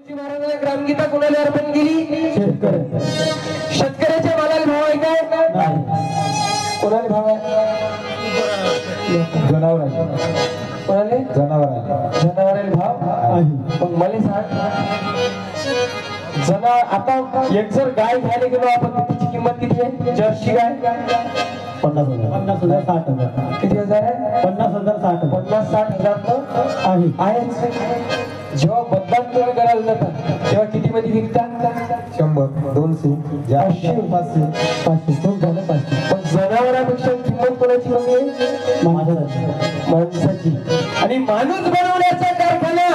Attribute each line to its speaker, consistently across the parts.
Speaker 1: महाराजांनी ग्रामगीता कोणाला अर्पण केली? शेतकऱ्याच्या मालाला भाव आहे काय? कोणाला भाव आहे?
Speaker 2: जनावरांना
Speaker 1: कोणाले? जनावराला भाव
Speaker 2: आहे.
Speaker 1: मग मला सांग, आता एक जर गाय घ्यायला गेलो आपण, तिची किंमत किती आहे? जर्सी गाय
Speaker 2: 50,000 60,000
Speaker 1: किती हजार आहे?
Speaker 2: 50,000 60,000
Speaker 1: 50-60,000
Speaker 2: आहे.
Speaker 1: आहे. जेव्हा मतदान तुम्ही करायला जाता तेव्हा किती मध्ये विकता?
Speaker 2: 100 200
Speaker 1: 500
Speaker 2: 500 खूप झालं 500.
Speaker 1: पण जनावरांपेक्षा किंमत कोणाची कमी आहे? माणसाची. आणि माणूस बनवण्याचा कारखाना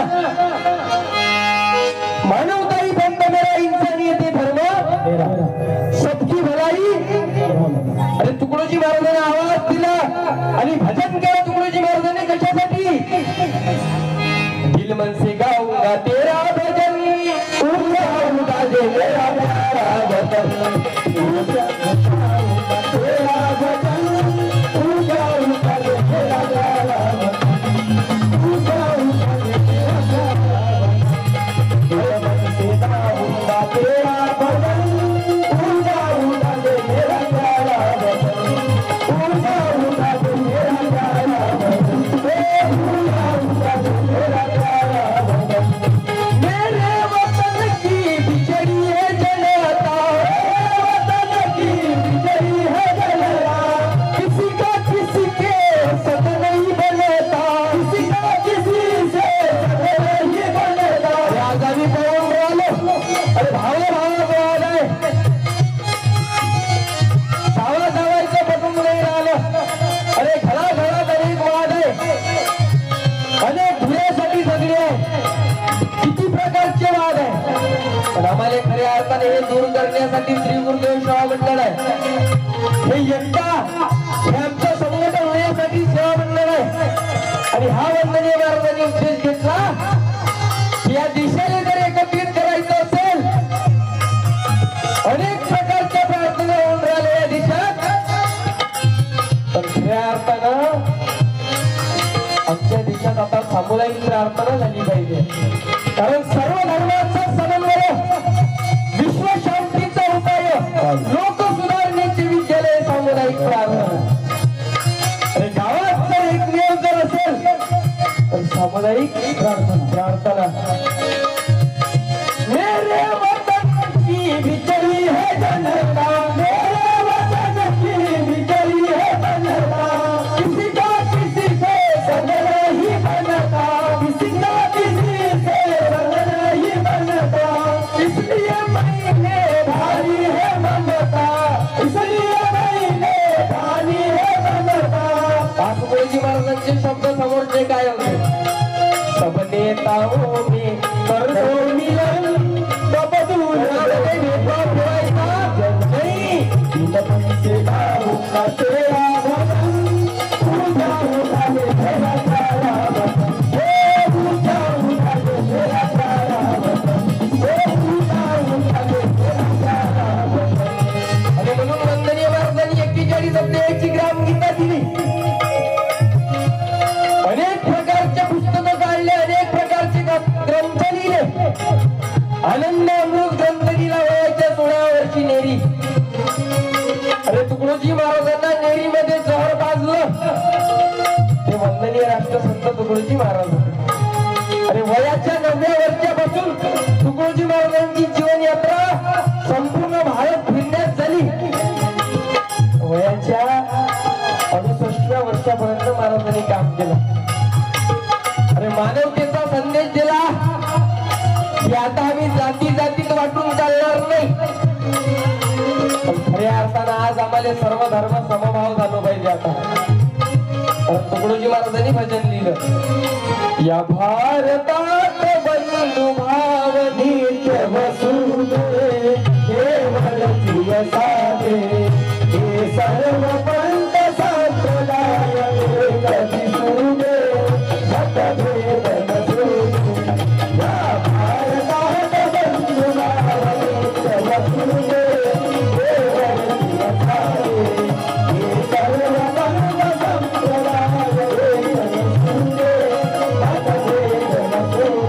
Speaker 1: मानवताई बंद मेरा इंसानियत धर्म सबकी भलाई. अरे तुकडोजी महाराजांनी आवाज दिला आणि भजन केलं तुकडोजी महाराजांनी कशासाठी? दिल मन से गाऊंगा तेरा भजन, उठा दे मेरा प्यारा वतन, तेरा भजन, उठा दे मेरा प्यारा वतन, उठा दे मेरा प्यारा वतन, दिल मन से गाऊंगा तेरा भजन, उठा दे मेरा प्यारा वतन, उठा दे मेरा प्यारा वतन, उठा दे मेरा प्यारा वतन, मेरे वतन की बिछड़ी है जनता, वतन की बिछड़ी है जनता, किसी का किसी के सद नहीं बनता, किसी का किसी से सद नहीं बनता. आगामी पवन बोलो, अरे भावा बोलाय जावा जावायचं बटून नाही राहिलं. अरे घरा घरात अनेक वाद आहे, अनेक धुण्यासाठी सगळे आहे, किती प्रकारचे वाद आहे. पण आम्हाला खऱ्या अर्थाने हे दूर करण्यासाठी श्री गुरुदेव सेवा मंडळ आहे. हे एकटा हे आमचं संघटन होण्यासाठी सेवा मंडळ आहे. आणि हा वंदनीय महाराजांनी उद्देश घेतला की या दिशेने जर एकत्रित करायचं असेल, अनेक प्रकारच्या प्रार्थना होऊन राहिल्या या दिशात, पण खऱ्या अर्थानं आमच्या देशात आता सामुदायिक प्रार्थना झाली पाहिजे. कारण सर्व धर्माचा समन्वय, विश्व शांतीचा उपाय, लोक सुधारण्याचे विद्यालय सामुदायिक प्रार्थना. अरे गावात जर एकमेव जर असेल तर सामुदायिक प्रार्थना. मेरे वतन की बिछड़ी है जनता, मेरे वतन की बिछड़ी है जनता, किसी का किसी से संग नहीं बनता, किसी का किसी से संग नहीं बनता, इसलिए मैंने भारी है ममता, इसलिए मैंने भारी है ममता. तुकडोजी महाराजांचे शब्द समोरचे काय होते? सब नेताओं में कर दो मिलन, बबदूल नहीं बिन पैसे गाऊंगा तेरा भजन, उठा दे मेरा प्यारा वतन, उठा दे मेरा प्यारा वतन, उठा दे मेरा प्यारा वतन. आणि म्हणून वंदनीय महाराजांनी 41 अध्यायाची ग्रामगीता दिली. अनेक प्रकारचे पुस्तकं काढले, अनेक प्रकारचे ग्रंथ लिहिले. आनंद अमृत ग्रंथ लिहिला वयाच्या 16व्या वर्षी नेरी. अरे तुकडोजी महाराजांना नेरीमध्ये जहर पाजलं ते वंदनीय राष्ट्रसंत तुकडोजी महाराज. अरे वयाच्या 9व्या वर्षापासून तुकडोजी महाराजांची जीवन यात्रा संपूर्ण भारत फिरण्यात झाली. वयाच्या 68व्या वर्षापर्यंत महाराजांनी काम केलं. अरे मानवतेचा संदेश दिला की आता आम्ही जाती जातीत वाटून चालणार नाही. पण खऱ्या अर्थानं आज आम्हाला सर्व धर्म समभाव झालो पाहिजे. आता तुकडोजी महाराजांनी भजन लिहिलं, या भारतात बंधु भाव नित्य वसुदे, केवळ प्रिय साधे, हे सर्व पंथ संप्रदाय कधी सुदे, मतभेद नसुदे, या भारतात बंधु भाव नित्य वसुदे, केवळ प्रिय साधे, हे सर्व पंथ संप्रदाय कधी सुदे, मतभेद नसुदे.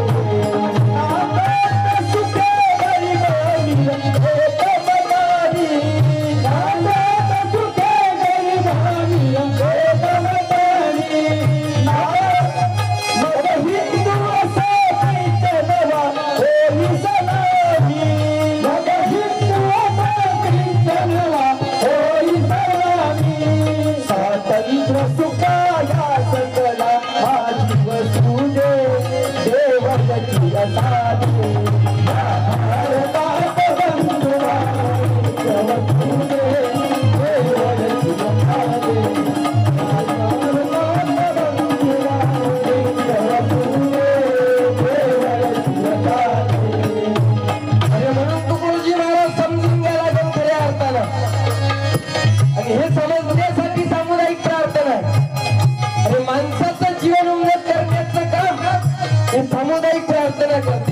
Speaker 1: मी सामुदायिक प्रार्थना करतो